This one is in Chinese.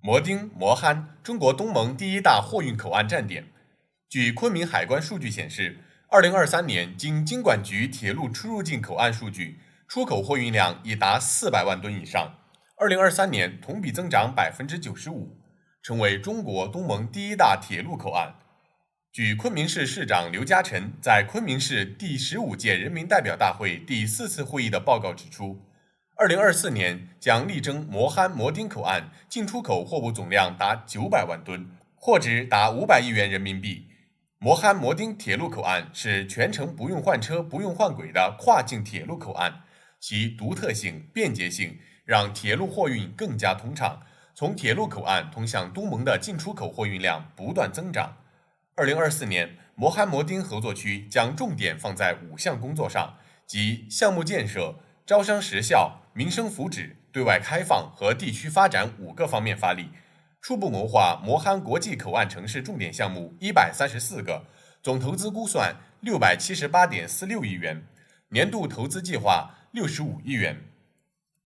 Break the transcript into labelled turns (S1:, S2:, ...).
S1: 摩丁、摩憨，中国东盟第一大货运口岸站点。据昆明海关数据显示，2023年经经管局铁路出入境口岸数据，出口货运量已达400万吨以上，2023年同比增长95%，成为中国东盟第一大铁路口岸。据昆明市市长刘家辰在昆明市第15届人民代表大会第4次会议的报告指出，2024年将力争摩憨摩丁口岸进出口货物总量达900万吨，货值达500亿元人民币。摩憨摩丁铁路口岸是全程不用换车、不用换轨的跨境铁路口岸，其独特性、便捷性让铁路货运更加通畅，从铁路口岸通向东盟的进出口货运量不断增长。2024年，摩憨摩丁合作区将重点放在5项工作上，即项目建设、招商实效、民生福祉、对外开放和地区发展5个方面发力，初步谋划摩憨国际口岸城市重点项目134个，总投资估算678.46亿元，年度投资计划65亿元。